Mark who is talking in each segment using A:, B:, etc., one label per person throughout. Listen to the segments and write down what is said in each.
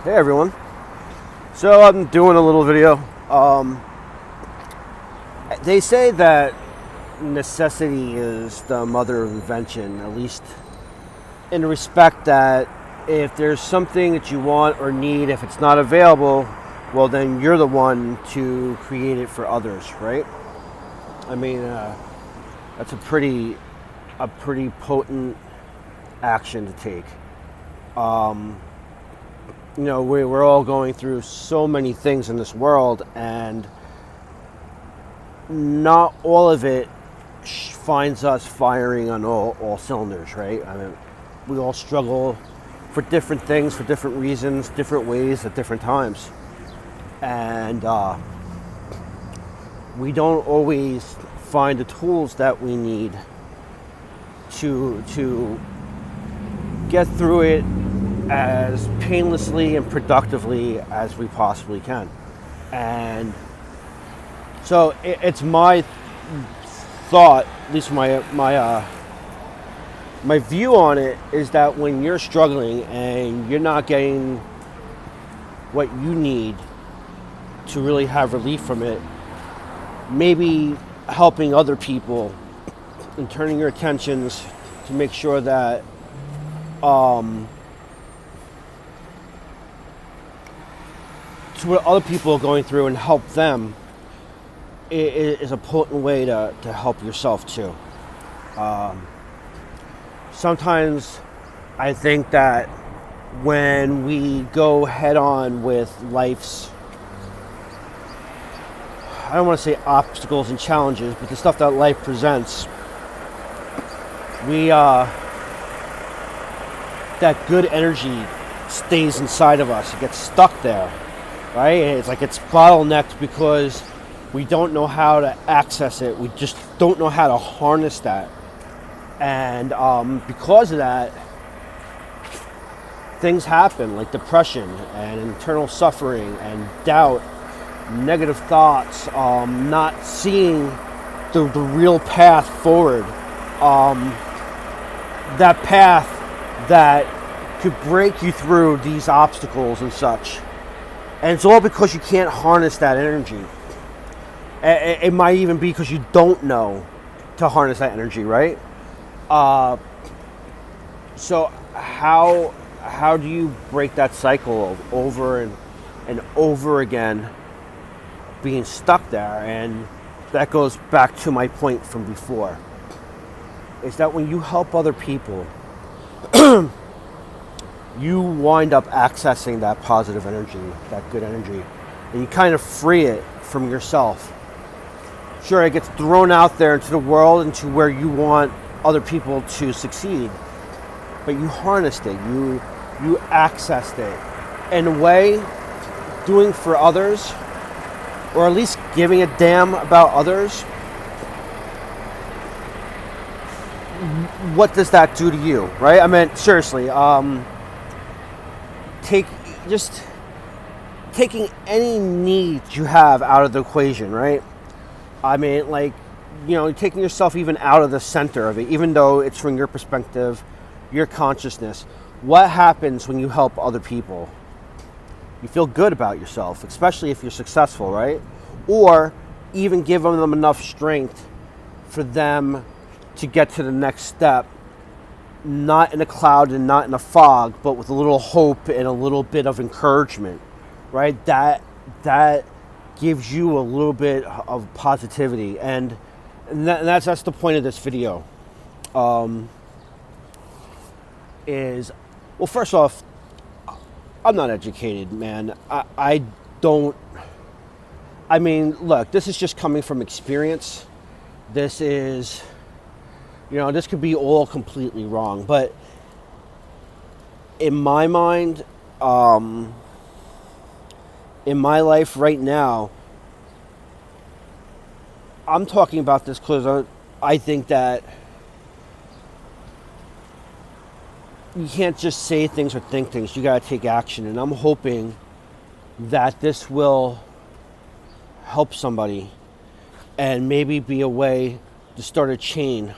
A: Hey everyone. So I'm doing a little video. They say that necessity is the mother of invention, at least in the respect that if there's something that you want or need, if it's not available, well then you're the one to create it for others, right? I mean, that's a pretty potent action to take. We're all going through so many things in this world, and not all of it finds us firing on all cylinders, right? I mean, we all struggle for different things, for different reasons, different ways at different times. And we don't always find the tools that we need to get through it as painlessly and productively as we possibly can. And so it's my thought, at least my view on it, is that when you're struggling and you're not getting what you need to really have relief from it, maybe helping other people and turning your attentions to make sure that to what other people are going through and help them is a potent way to help yourself too. Sometimes I think that when we go head on with life's, I don't want to say obstacles and challenges, but the stuff that life presents, that good energy stays inside of us. It gets stuck there, right? It's like it's bottlenecked because we don't know how to access it. We just don't know how to harness that. And because of that, things happen like depression and internal suffering and doubt, negative thoughts, not seeing the real path forward, that path that could break you through these obstacles and such. And it's all because you can't harness that energy. It might even be because you don't know to harness that energy, right? So how do you break that cycle of over and over again being stuck there? And that goes back to my point from before, is that when you help other people, you wind up accessing that positive energy, that good energy, and you kind of free it from yourself. Sure, it gets thrown out there into the world, into where you want other people to succeed, but you harnessed it, you accessed it. In a way, doing for others, or at least giving a damn about others, what does that do to you, right? I mean, seriously, taking any need you have out of the equation, right? I mean, like, taking yourself even out of the center of it, even though it's from your perspective, your consciousness. What happens when you help other people? You feel good about yourself, especially if you're successful, right? Or even give them enough strength for them to get to the next step, not in a cloud and not in a fog, but with a little hope and a little bit of encouragement, right? That gives you a little bit of positivity, and that's the point of this video. Is, well, first off, I'm not educated, man. I mean, look, this is just coming from experience. This is, this could be all completely wrong, but in my mind, in my life right now, I'm talking about this because I think that you can't just say things or think things. You got to take action. And I'm hoping that this will help somebody and maybe be a way to start a chain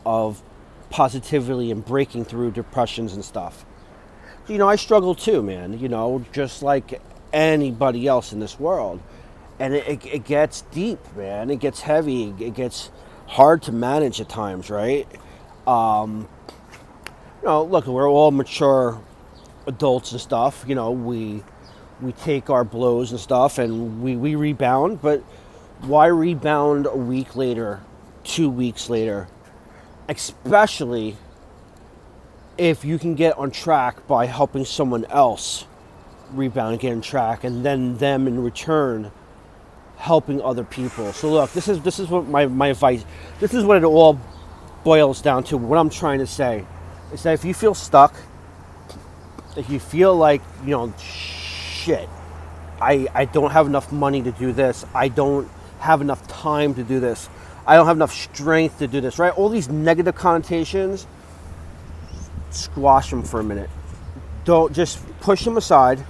A: of positivity and breaking through depressions and stuff. I struggle too, man. Just like anybody else in this world, and it gets deep, man. It gets heavy. It gets hard to manage at times, right? Um, Look, we're all mature adults and stuff. We take our blows and stuff, and we rebound. But why rebound a week later, 2 weeks later, especially if you can get on track by helping someone else rebound and get on track, and then them in return helping other people. So look, this is what my advice. This is what it all boils down to. What I'm trying to say is that if you feel stuck, if you feel like shit, I don't have enough money to do this, I don't have enough time to do this, I don't have enough strength to do this, right? All these negative connotations, squash them for a minute. Don't just push them aside.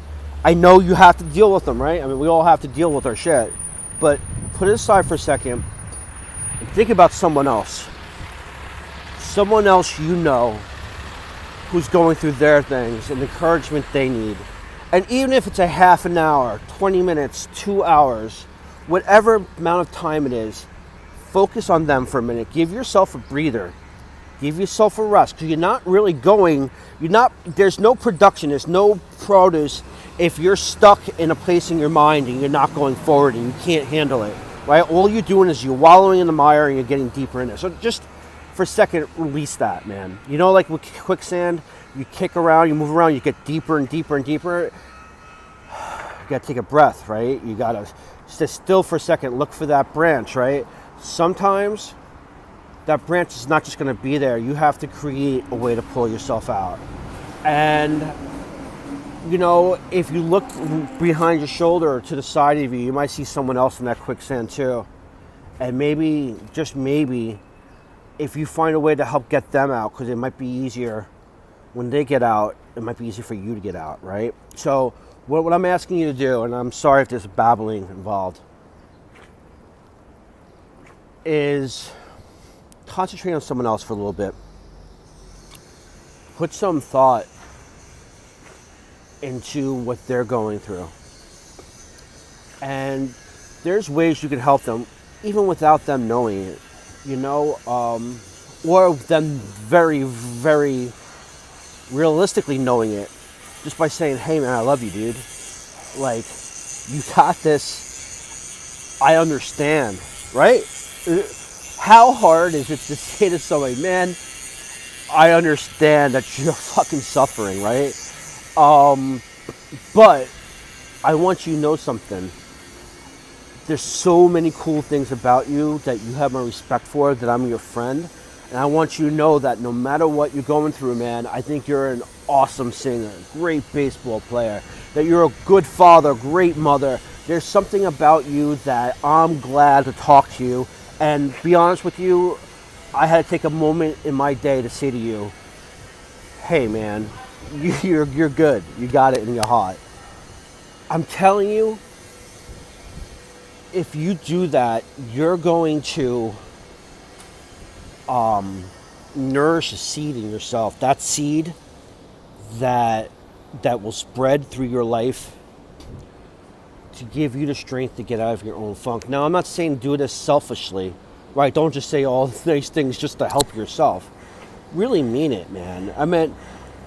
A: I know you have to deal with them, right? I mean, we all have to deal with our shit, but put it aside for a second and think about someone else who's going through their things and the encouragement they need. And even if it's a half an hour, 20 minutes, 2 hours, whatever amount of time it is, focus on them for a minute. Give yourself a breather. Give yourself a rest, because there's no production, there's no produce if you're stuck in a place in your mind and you're not going forward and you can't handle it, right? All you're doing is you're wallowing in the mire and you're getting deeper in it. So just for a second, release that, man. Like with quicksand, you kick around, you move around, you get deeper and deeper and deeper. You gotta take a breath, right? You gotta stay still for a second, look for that branch, right? Sometimes that branch is not just going to be there. You have to create a way to pull yourself out. And, if you look behind your shoulder or to the side of you, you might see someone else in that quicksand too. And maybe, just maybe, if you find a way to help get them out, because it might be easier when they get out, it might be easier for you to get out, right? So what I'm asking you to do, and I'm sorry if there's babbling involved, is concentrate on someone else for a little bit. Put some thought into what they're going through. And there's ways you can help them, even without them knowing it, or them very, very realistically knowing it, just by saying, hey man, I love you, dude. Like, you got this. I understand, right? How hard is it to say to somebody, man, I understand that you're fucking suffering, right? But I want you to know something. There's so many cool things about you that you have my respect for, that I'm your friend. And I want you to know that no matter what you're going through, man, I think you're an awesome singer, great baseball player, that you're a good father, great mother. There's something about you that I'm glad to talk to you. And be honest with you, I had to take a moment in my day to say to you, hey man, you're good. You got it in your heart. I'm telling you, if you do that, you're going to nourish a seed in yourself. That seed that will spread through your life to give you the strength to get out of your own funk. Now, I'm not saying do this selfishly, right? Don't just say all nice things just to help yourself. Really mean it, man.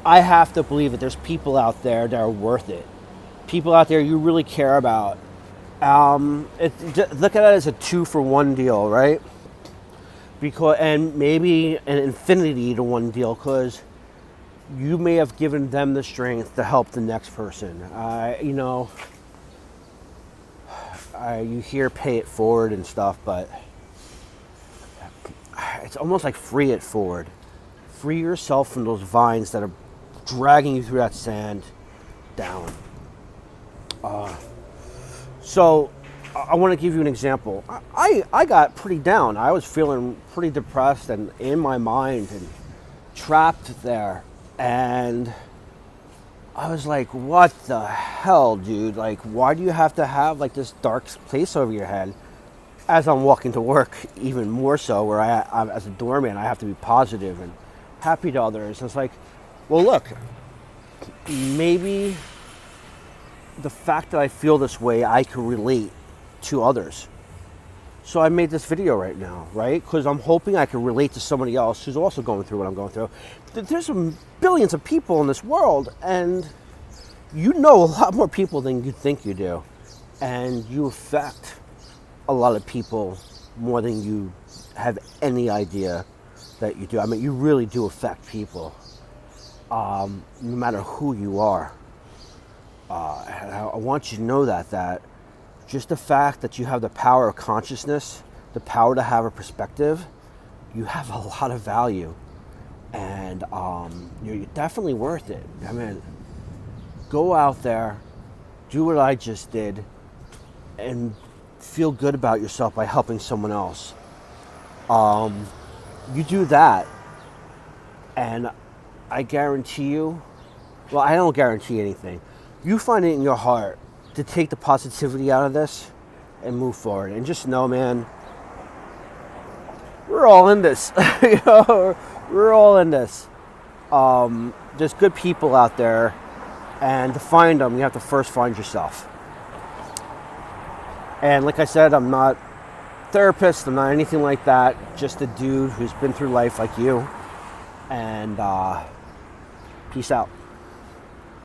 A: I have to believe that there's people out there that are worth it. People out there you really care about. Look at it as a 2-for-1 deal, right? And maybe an infinity to one deal, because you may have given them the strength to help the next person. You hear pay it forward and stuff, but it's almost like free it forward. Free yourself from those vines that are dragging you through that sand down. So I want to give you an example. I got pretty down. I was feeling pretty depressed and in my mind and trapped there. And I was like, what the hell, dude? Like, why do you have to have like this dark place over your head? As I'm walking to work, even more so, where I'm as a doorman, I have to be positive and happy to others. And it's like, well, look, maybe the fact that I feel this way, I can relate to others. So I made this video right now, right? Because I'm hoping I can relate to somebody else who's also going through what I'm going through. There's some billions of people in this world, and you know a lot more people than you think you do. And you affect a lot of people more than you have any idea that you do. I mean, you really do affect people, no matter who you are. And I want you to know that just the fact that you have the power of consciousness, the power to have a perspective, you have a lot of value. And you're definitely worth it. I mean, go out there, do what I just did, and feel good about yourself by helping someone else. You do that, and I guarantee you, well, I don't guarantee anything. You find it in your heart to take the positivity out of this and move forward. And just know, man, we're all in this. You know, we're all in this. There's good people out there, and to find them, you have to first find yourself. And like I said, I'm not a therapist, I'm not anything like that. Just a dude who's been through life like you. And peace out.